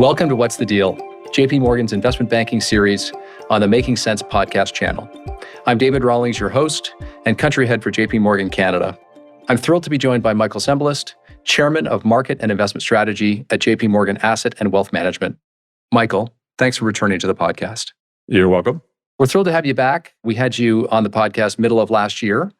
Welcome to What's the Deal, JP Morgan's investment banking series on the Making Sense podcast channel. I'm David Rawlings, your host and country head for JP Morgan Canada. I'm thrilled to be joined by Michael Cembalest, Chairman of Market and Investment Strategy at JP Morgan Asset and Wealth Management. Michael, thanks for returning to the podcast. You're welcome. We're thrilled to have you back. We had you on the podcast middle of last year.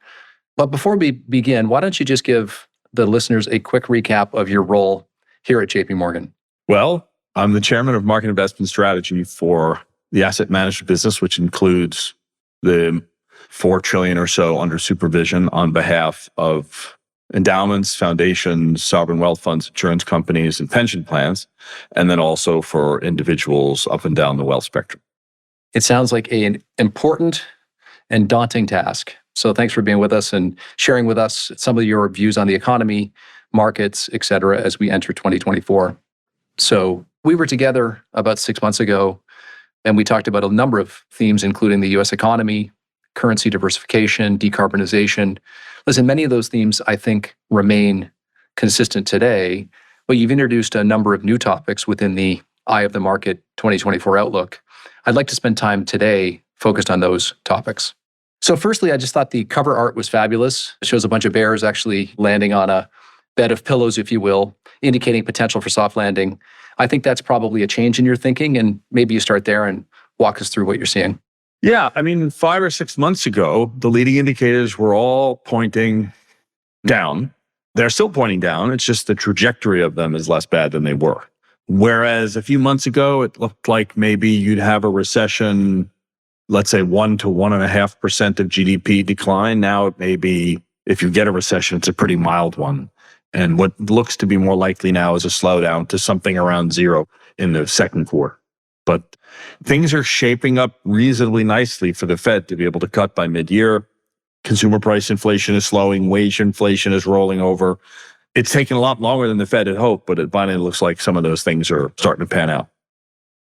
But before we begin, why don't you just give the listeners a quick recap of your role here at JP Morgan? Well, I'm the chairman of Market Investment Strategy for the asset management business, which includes the $4 trillion or so under supervision on behalf of endowments, foundations, sovereign wealth funds, insurance companies, and pension plans, and then also for individuals up and down the wealth spectrum. It sounds like an important and daunting task. So thanks for being with us and sharing with us some of your views on the economy, markets, et cetera, as we enter 2024. So we were together about 6 months ago, and we talked about a number of themes, including the U.S. economy, currency diversification, decarbonization. Listen, many of those themes, I think, remain consistent today, but you've introduced a number of new topics within the Eye of the Market 2024 outlook. I'd like to spend time today focused on those topics. So firstly, I just thought the cover art was fabulous. It shows a bunch of bears actually landing on a bed of pillows, if you will, indicating potential for soft landing. I think that's probably a change in your thinking, and maybe you start there and walk us through what you're seeing. Yeah, 5 or 6 months ago, the leading indicators were all pointing down. They're still pointing down. It's just the trajectory of them is less bad than they were. Whereas a few months ago, it looked like maybe you'd have a recession, let's say 1 to 1.5% of GDP decline. Now it may be, if you get a recession, it's a pretty mild one. And what looks to be more likely now is a slowdown to something around 0 in the second quarter. But things are shaping up reasonably nicely for the Fed to be able to cut by mid-year. Consumer price inflation is slowing. Wage inflation is rolling over. It's taken a lot longer than the Fed had hoped, but it finally looks like some of those things are starting to pan out.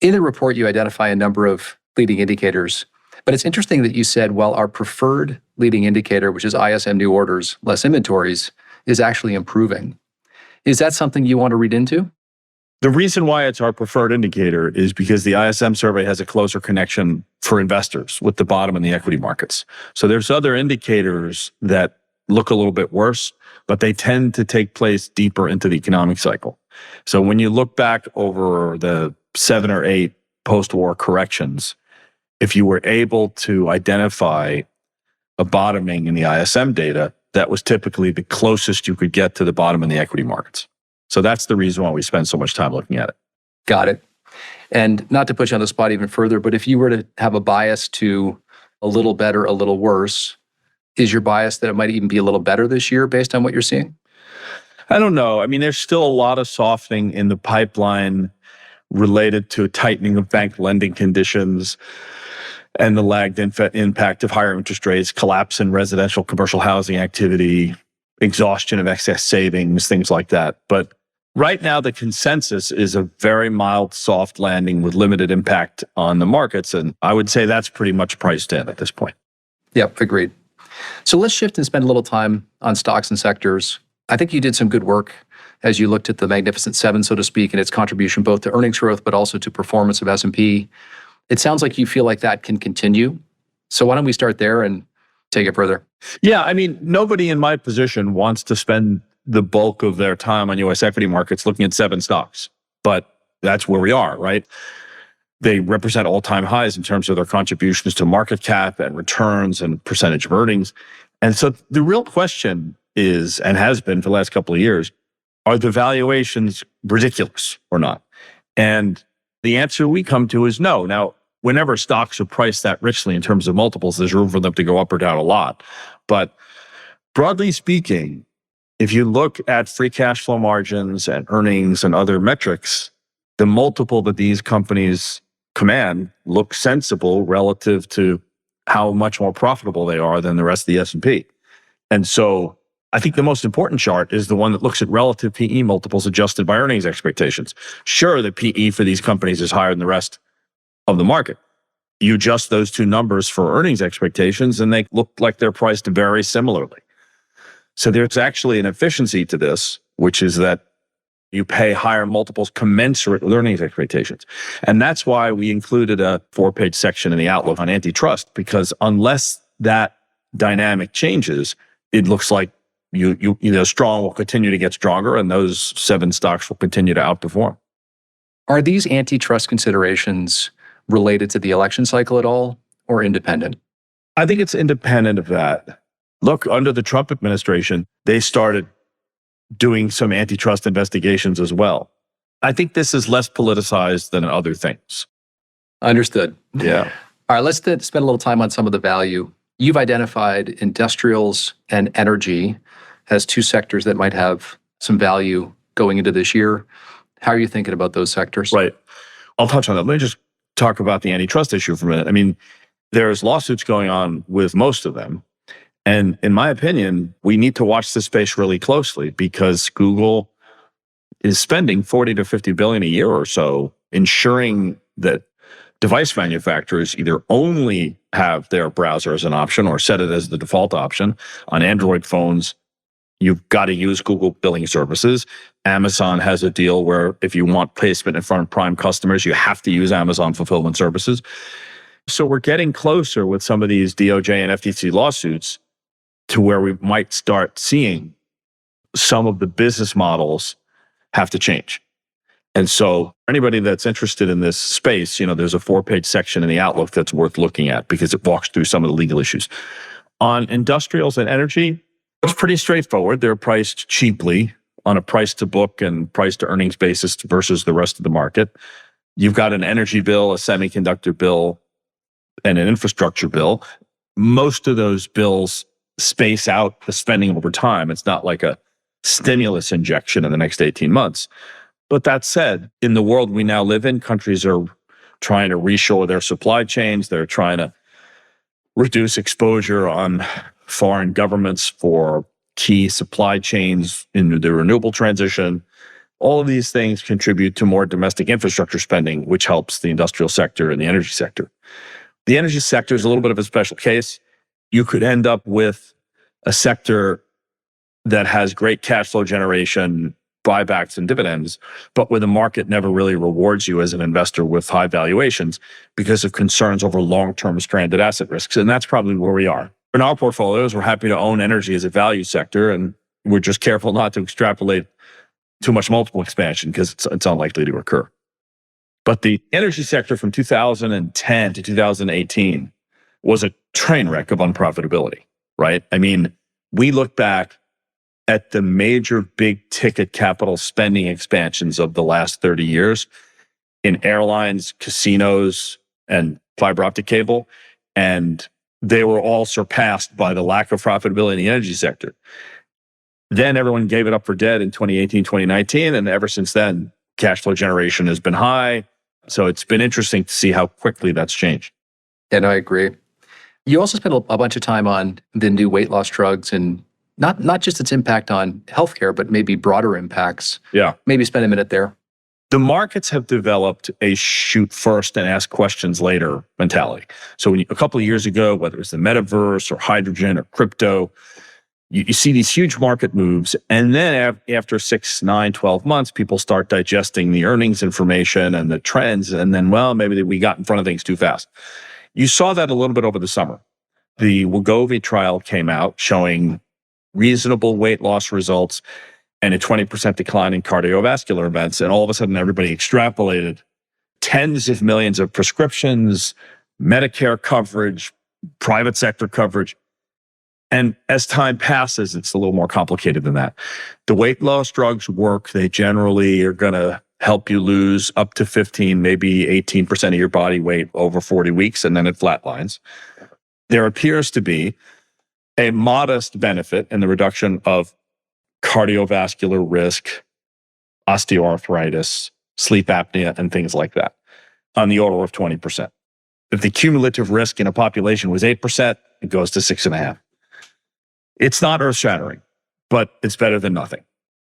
In the report, you identify a number of leading indicators, but it's interesting that you said, well, our preferred leading indicator, which is ISM new orders, less inventories, is actually improving. Is that something you want to read into? The reason why it's our preferred indicator is because the ISM survey has a closer connection for investors with the bottom in the equity markets. So there's other indicators that look a little bit worse, but they tend to take place deeper into the economic cycle. So when you look back over the 7 or 8 post-war corrections, if you were able to identify a bottoming in the ISM data, that was typically the closest you could get to the bottom in the equity markets. So that's the reason why we spend so much time looking at it. Got it. And not to put you on the spot even further, but if you were to have a bias to a little better, a little worse, is your bias that it might even be a little better this year based on what you're seeing? I don't know. There's still a lot of softening in the pipeline related to a tightening of bank lending conditions and the lagged impact of higher interest rates, collapse in residential commercial housing activity, exhaustion of excess savings, things like that. But right now, the consensus is a very mild, soft landing with limited impact on the markets. And I would say that's pretty much priced in at this point. Yep, agreed. So let's shift and spend a little time on stocks and sectors. I think you did some good work as you looked at the Magnificent Seven, so to speak, and its contribution both to earnings growth, but also to performance of S&P. It sounds like you feel like that can continue. So why don't we start there and take it further? Yeah, nobody in my position wants to spend the bulk of their time on U.S. equity markets looking at 7 stocks, but that's where we are, right? They represent all-time highs in terms of their contributions to market cap and returns and percentage of earnings. And so the real question is, and has been for the last couple of years, are the valuations ridiculous or not? And the answer we come to is no. Now, whenever stocks are priced that richly in terms of multiples, there's room for them to go up or down a lot. But broadly speaking, if you look at free cash flow margins and earnings and other metrics, the multiple that these companies command looks sensible relative to how much more profitable they are than the rest of the S&P. And so I think the most important chart is the one that looks at relative PE multiples adjusted by earnings expectations. Sure, the PE for these companies is higher than the rest of the market. You adjust those two numbers for earnings expectations, and they look like they're priced very similarly. So there's actually an efficiency to this, which is that You pay higher multiples commensurate with earnings expectations. And that's why we included a 4-page section in the Outlook on antitrust, because unless that dynamic changes, it looks like strong will continue to get stronger and those 7 stocks will continue to outperform. Are these antitrust considerations related to the election cycle at all or independent? I think it's independent of that. Look, under the Trump administration, they started doing some antitrust investigations as well. I think this is less politicized than other things. Understood. Yeah. All right, let's spend a little time on some of the value. You've identified industrials and energy as 2 sectors that might have some value going into this year. How are you thinking about those sectors? Right. I'll touch on that. Let me just talk about the antitrust issue for a minute. I mean, there's lawsuits going on with most of them. And in my opinion, we need to watch this space really closely because Google is spending 40 to 50 billion a year or so ensuring that device manufacturers either only have their browser as an option or set it as the default option. On Android phones, you've got to use Google billing services. Amazon has a deal where if you want placement in front of Prime customers, you have to use Amazon fulfillment services. So we're getting closer with some of these DOJ and FTC lawsuits to where we might start seeing some of the business models have to change. And so anybody that's interested in this space, there's a 4-page section in the Outlook that's worth looking at because it walks through some of the legal issues. On industrials and energy, it's pretty straightforward. They're priced cheaply on a price to book and price to earnings basis versus the rest of the market. You've got an energy bill, a semiconductor bill, and an infrastructure bill. Most of those bills space out the spending over time. It's not like a stimulus injection in the next 18 months. But that said, in the world we now live in, countries are trying to reshore their supply chains. They're trying to reduce exposure on foreign governments for key supply chains in the renewable transition. All of these things contribute to more domestic infrastructure spending, which helps the industrial sector and the energy sector. The energy sector is a little bit of a special case. You could end up with a sector that has great cash flow generation, buybacks and dividends, but where the market never really rewards you as an investor with high valuations because of concerns over long-term stranded asset risks. And that's probably where we are. In our portfolios, we're happy to own energy as a value sector, and we're just careful not to extrapolate too much multiple expansion because it's unlikely to occur. But the energy sector from 2010 to 2018 was a train wreck of unprofitability, right? I mean, we look back at the major big ticket capital spending expansions of the last 30 years in airlines, casinos, and fiber optic cable, and they were all surpassed by the lack of profitability in the energy sector. Then everyone gave it up for dead in 2018, 2019, and ever since then, cash flow generation has been high. So it's been interesting to see how quickly that's changed. And I agree. You also spent a bunch of time on the new weight loss drugs and not just its impact on healthcare, but maybe broader impacts. Yeah. Maybe spend a minute there. The markets have developed a shoot first and ask questions later mentality. So a couple of years ago, whether it's the metaverse or hydrogen or crypto, you see these huge market moves. And then after 6, 9, 12 months, people start digesting the earnings information and the trends. And then, well, maybe we got in front of things too fast. You saw that a little bit over the summer. The Wegovy trial came out showing reasonable weight loss results and a 20% decline in cardiovascular events. And all of a sudden, everybody extrapolated tens of millions of prescriptions, Medicare coverage, private sector coverage. And as time passes, it's a little more complicated than that. The weight loss drugs work. They generally are going to help you lose up to 15, maybe 18% of your body weight over 40 weeks, and then it flatlines. There appears to be a modest benefit in the reduction of cardiovascular risk, osteoarthritis, sleep apnea, and things like that on the order of 20%. If the cumulative risk in a population was 8%, it goes to 6.5%. It's not earth-shattering, but it's better than nothing.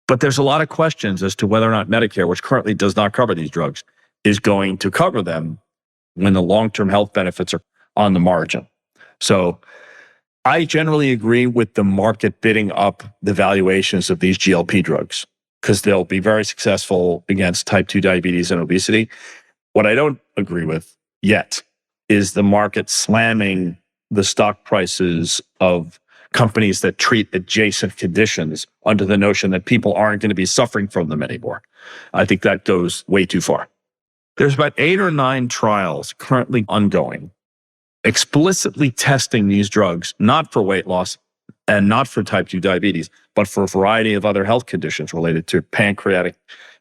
But there's a lot of questions as to whether or not Medicare, which currently does not cover these drugs, is going to cover them when the long-term health benefits are on the margin. So I generally agree with the market bidding up the valuations of these GLP drugs. because they'll be very successful against type 2 diabetes and obesity. What I don't agree with yet is the market slamming the stock prices of companies that treat adjacent conditions under the notion that people aren't going to be suffering from them anymore. I think that goes way too far. There's about 8 or 9 trials currently ongoing, explicitly testing these drugs, not for weight loss and not for type 2 diabetes, but for a variety of other health conditions related to pancreatic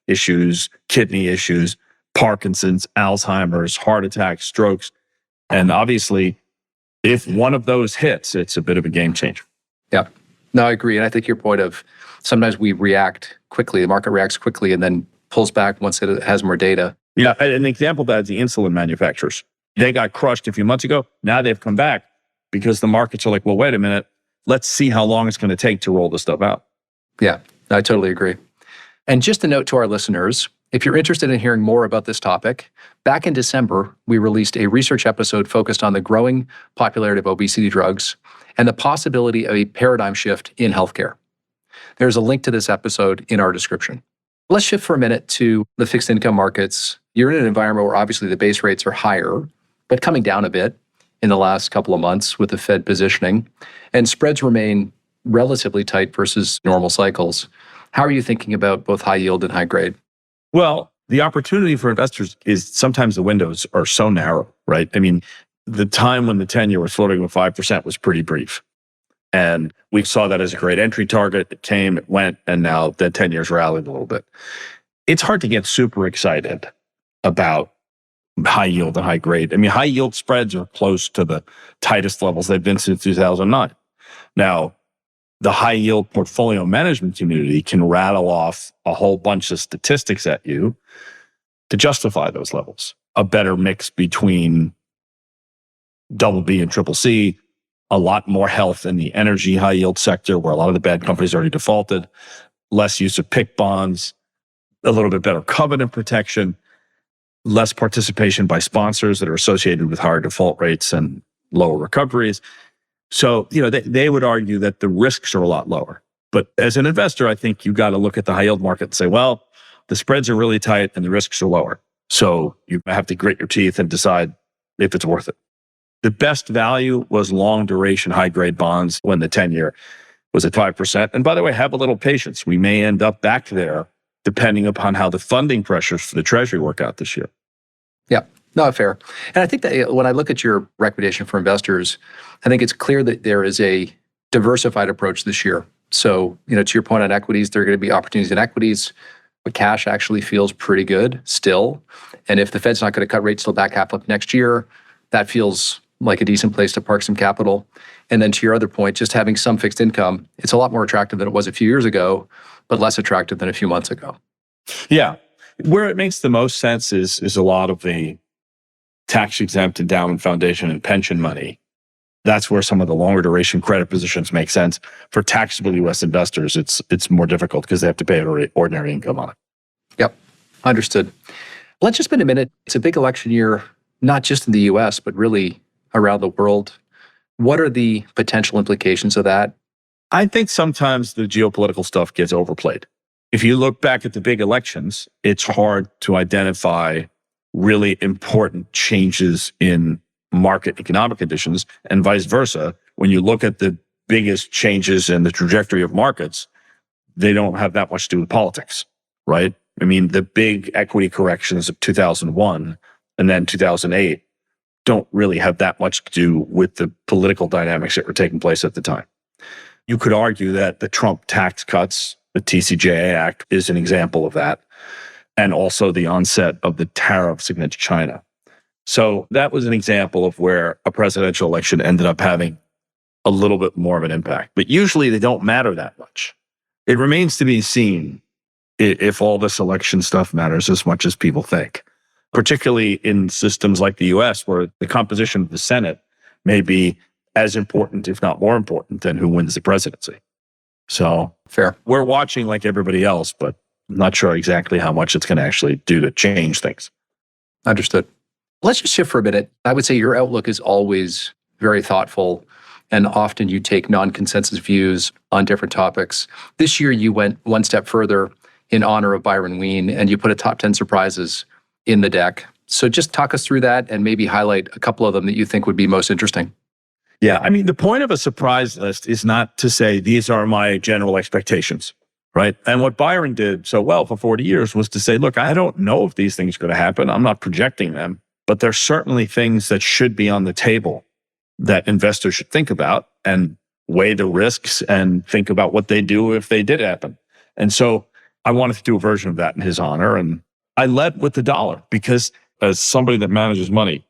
issues, kidney issues, Parkinson's, Alzheimer's, heart attacks, strokes. And obviously, if one of those hits, it's a bit of a game changer. Yeah. No, I agree. And I think your point of sometimes we react quickly, the market reacts quickly and then pulls back once it has more data. Yeah. An example of that is the insulin manufacturers. They got crushed a few months ago. Now they've come back because the markets are like, well, wait a minute. Let's see how long it's going to take to roll this stuff out. Yeah, I totally agree. And just a note to our listeners, if you're interested in hearing more about this topic, back in December, we released a research episode focused on the growing popularity of obesity drugs and the possibility of a paradigm shift in healthcare. There's a link to this episode in our description. Let's shift for a minute to the fixed income markets. You're in an environment where obviously the base rates are higher, but coming down a bit in the last couple of months with the Fed positioning, and spreads remain relatively tight versus normal cycles. How are you thinking about both high yield and high grade? Well, the opportunity for investors is sometimes the windows are so narrow, right? I mean, the time when the 10-year was floating with 5% was pretty brief. And we saw that as a great entry target. It came, it went, and now the 10 years rallied a little bit. It's hard to get super excited about high yield and high grade. I mean, high yield spreads are close to the tightest levels they've been since 2009. Now, the high yield portfolio management community can rattle off a whole bunch of statistics at you to justify those levels. A better mix between double B and triple C, a lot more health in the energy high yield sector where a lot of the bad companies already defaulted, less use of PIK bonds, a little bit better covenant protection, less participation by sponsors that are associated with higher default rates and lower recoveries. So, they would argue that the risks are a lot lower. But as an investor, I think you got to look at the high yield market and say, well, the spreads are really tight and the risks are lower. So you have to grit your teeth and decide if it's worth it. The best value was long duration high grade bonds when the 10-year was at 5%. And by the way, have a little patience. We may end up back there depending upon how the funding pressures for the Treasury work out this year. Yeah, no, fair. And I think that when I look at your recommendation for investors, I think it's clear that there is a diversified approach this year. So, to your point on equities, there are going to be opportunities in equities, but cash actually feels pretty good still. And if the Fed's not going to cut rates till back half of next year, that feels like a decent place to park some capital. And then to your other point, just having some fixed income, it's a lot more attractive than it was a few years ago, but less attractive than a few months ago. Yeah. Where it makes the most sense is a lot of the tax-exempt endowment foundation and pension money. That's where some of the longer duration credit positions make sense. For taxable U.S. investors, it's more difficult because they have to pay ordinary income on it. Yep, understood. Let's just spend a minute. It's a big election year, not just in the U.S., but really around the world. What are the potential implications of that? I think sometimes the geopolitical stuff gets overplayed. If you look back at the big elections, it's hard to identify really important changes in market economic conditions, and vice versa. When you look at the biggest changes in the trajectory of markets, they don't have that much to do with politics, right? I mean, the big equity corrections of 2001 and then 2008 don't really have that much to do with the political dynamics that were taking place at the time. You could argue that the Trump tax cuts, the TCJA Act, is an example of that, and also the onset of the tariffs against China. So that was an example of where a presidential election ended up having a little bit more of an impact. But usually they don't matter that much. It remains to be seen if all this election stuff matters as much as people think, particularly in systems like the US, where the composition of the Senate may be as important, if not more important, than who wins the presidency. So fair. We're watching like everybody else, but I'm not sure exactly how much it's going to actually do to change things. Understood. Let's just shift for a minute. I would say your outlook is always very thoughtful, and often you take non-consensus views on different topics. This year, you went one step further in honor of Byron Wien, and you put a top 10 surprises in the deck. So just talk us through that and maybe highlight a couple of them that you think would be most interesting. Yeah, I mean, the point of a surprise list is not to say these are my general expectations, right? And what Byron did so well for 40 years was to say, look, I don't know if these things are going to happen. I'm not projecting them, but there's certainly things that should be on the table that investors should think about and weigh the risks and think about what they do if they did happen. And so I wanted to do a version of that in his honor. And I led with the dollar because as somebody that manages money,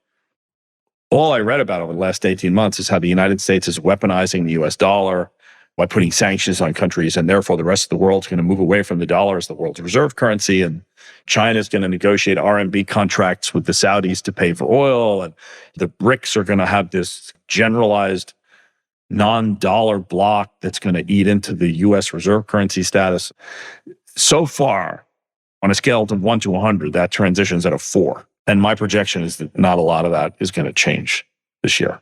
all I read about over the last 18 months is how the United States is weaponizing the US dollar by putting sanctions on countries, and therefore the rest of the world's going to move away from the dollar as the world's reserve currency, and China's going to negotiate RMB contracts with the Saudis to pay for oil, and the BRICS are going to have this generalized non-dollar block that's going to eat into the US reserve currency status. So far, on a scale of 1 to 100, that transition's at a 4. And my projection is that not a lot of that is going to change this year.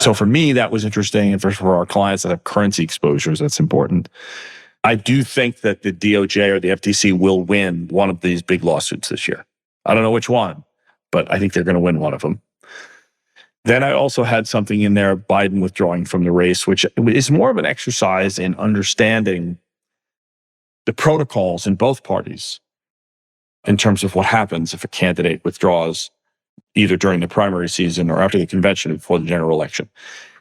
So for me, that was interesting. And for our clients that have currency exposures, that's important. I do think that the DOJ or the FTC will win one of these big lawsuits this year. I don't know which one, but I think they're going to win one of them. Then I also had something in there, Biden withdrawing from the race, which is more of an exercise in understanding the protocols in both parties in terms of what happens if a candidate withdraws either during the primary season or after the convention before the general election.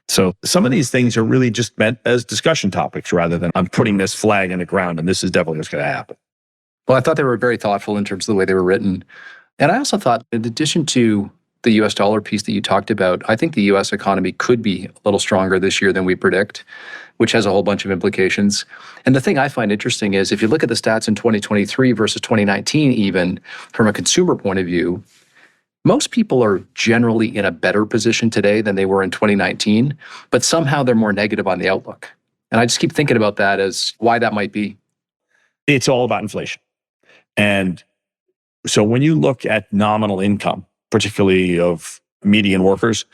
So some of these things are really just meant as discussion topics rather than I'm putting this flag in the ground and this is definitely what's going to happen. Well, I thought they were very thoughtful in terms of the way they were written. And I also thought, in addition to the US dollar piece that you talked about, I think the US economy could be a little stronger this year than we predict, which has a whole bunch of implications. And the thing I find interesting is if you look at the stats in 2023 versus 2019, even from a consumer point of view, most people are generally in a better position today than they were in 2019, but somehow they're more negative on the outlook. And I just keep thinking about that as why that might be. It's all about inflation. And so when you look at nominal income, particularly of median workers,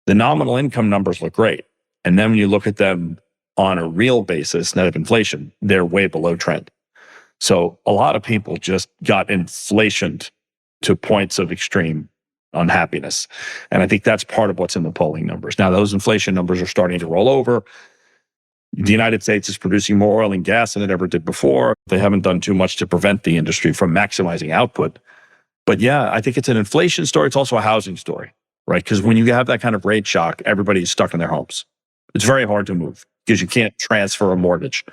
the nominal income numbers look great. And then when you look at them on a real basis, net of inflation, they're way below trend. So a lot of people just got inflationed to points of extreme unhappiness. And I think that's part of what's in the polling numbers. Now, those inflation numbers are starting to roll over. The United States is producing more oil and gas than it ever did before. They haven't done too much to prevent the industry from maximizing output. But yeah, I think it's an inflation story. It's also a housing story, right? Because when you have that kind of rate shock, everybody's stuck in their homes. It's very hard to move because you can't transfer a mortgage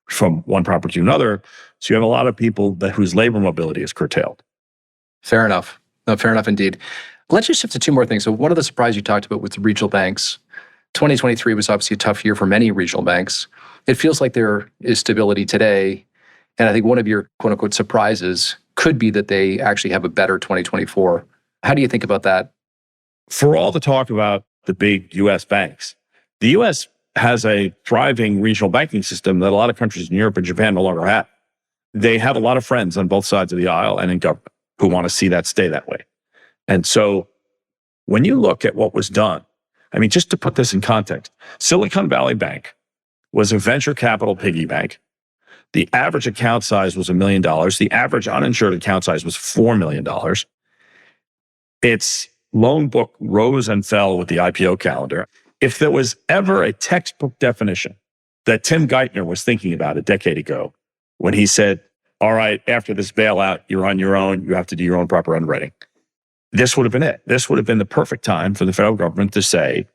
from one property to another. So you have a lot of people whose labor mobility is curtailed. Fair enough. No, fair enough indeed. Let's just shift to two more things. So one of the surprises you talked about with the regional banks, 2023 was obviously a tough year for many regional banks. It feels like there is stability today. And I think one of your quote unquote surprises could be that they actually have a better 2024. How do you think about that? For all the talk about the big US banks, the US has a thriving regional banking system that a lot of countries in Europe and Japan no longer have. They have a lot of friends on both sides of the aisle and in government who want to see that stay that way. And so when you look at what was done, I mean, just to put this in context, Silicon Valley Bank was a venture capital piggy bank. The average account size was $1 million. The average uninsured account size was $4 million. Its loan book rose and fell with the IPO calendar. If there was ever a textbook definition that Tim Geithner was thinking about a decade ago when he said, all right, after this bailout, you're on your own. You have to do your own proper underwriting. This would have been it. This would have been the perfect time for the federal government to say,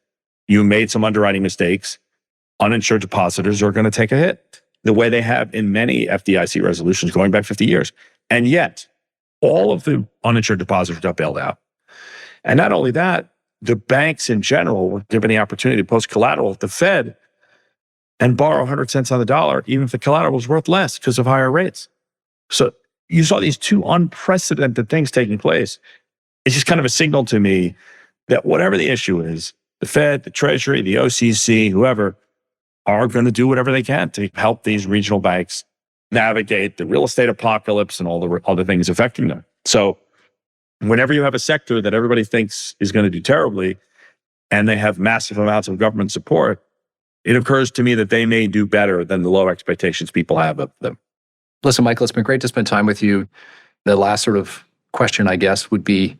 you made some underwriting mistakes. Uninsured depositors are going to take a hit, the way they have in many FDIC resolutions going back 50 years. And yet, all of the uninsured depositors got bailed out. And not only that, the banks in general were given the opportunity to post collateral at the Fed and borrow 100 cents on the dollar, even if the collateral was worth less because of higher rates. So you saw these two unprecedented things taking place. It's just kind of a signal to me that whatever the issue is, the Fed, the Treasury, the OCC, whoever, are going to do whatever they can to help these regional banks navigate the real estate apocalypse and all the other things affecting them. So whenever you have a sector that everybody thinks is going to do terribly and they have massive amounts of government support, it occurs to me that they may do better than the low expectations people have of them. Listen, Michael, it's been great to spend time with you. The last sort of question, I guess, would be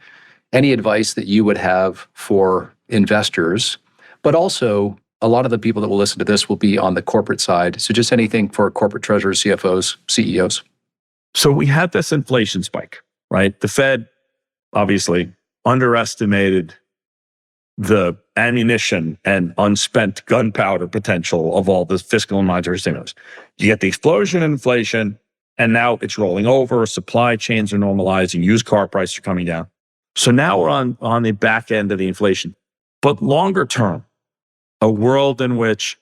any advice that you would have for investors, but also a lot of the people that will listen to this will be on the corporate side. So just anything for corporate treasurers, CFOs, CEOs. So we had this inflation spike, right? The Fed obviously underestimated the ammunition and unspent gunpowder potential of all this fiscal and monetary stimulus. You get the explosion in inflation, and now it's rolling over. Supply chains are normalizing. Used car prices are coming down. So now we're on the back end of the inflation. But longer term, a world in which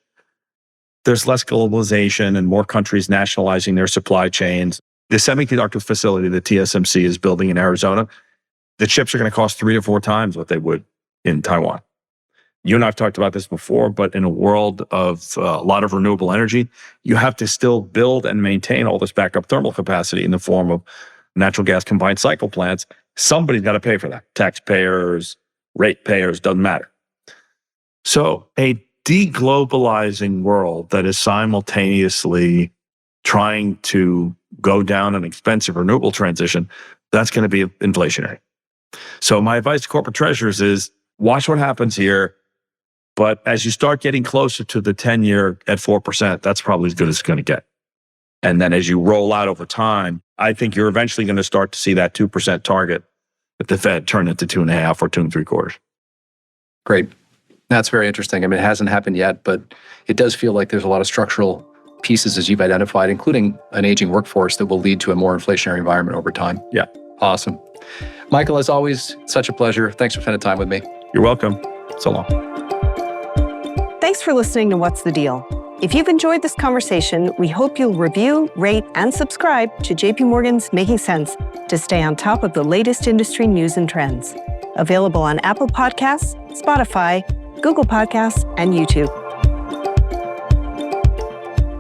there's less globalization and more countries nationalizing their supply chains. The semiconductor facility that TSMC is building in Arizona, the chips are going to cost 3 to 4 times what they would in Taiwan. You and I have talked about this before, but in a world of a lot of renewable energy, you have to still build and maintain all this backup thermal capacity in the form of natural gas combined cycle plants. Somebody's got to pay for that. Taxpayers, ratepayers, doesn't matter. So a deglobalizing world that is simultaneously trying to go down an expensive renewable transition, that's going to be inflationary. So my advice to corporate treasurers is watch what happens here. But as you start getting closer to the 10-year at 4%, that's probably as good as it's going to get. And then as you roll out over time, I think you're eventually going to start to see that 2% target at the Fed turn into 2.5 or 2.75. Great. That's very interesting. I mean, it hasn't happened yet, but it does feel like there's a lot of structural pieces, as you've identified, including an aging workforce that will lead to a more inflationary environment over time. Yeah. Awesome. Michael, as always, such a pleasure. Thanks for spending time with me. You're welcome. So long. Thanks for listening to What's the Deal? If you've enjoyed this conversation, we hope you'll review, rate, and subscribe to JP Morgan's Making Sense to stay on top of the latest industry news and trends. Available on Apple Podcasts, Spotify, Google Podcasts, and YouTube.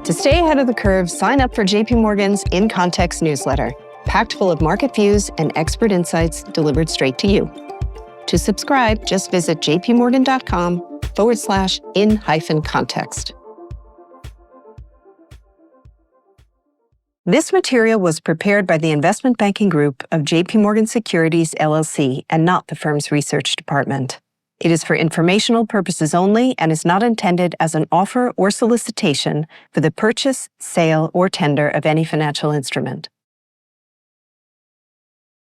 To stay ahead of the curve, sign up for JP Morgan's In Context newsletter, packed full of market views and expert insights delivered straight to you. To subscribe, just visit jpmorgan.com/in-context. This material was prepared by the investment banking group of JP Morgan Securities, LLC, and not the firm's research department. It is for informational purposes only and is not intended as an offer or solicitation for the purchase, sale, or tender of any financial instrument.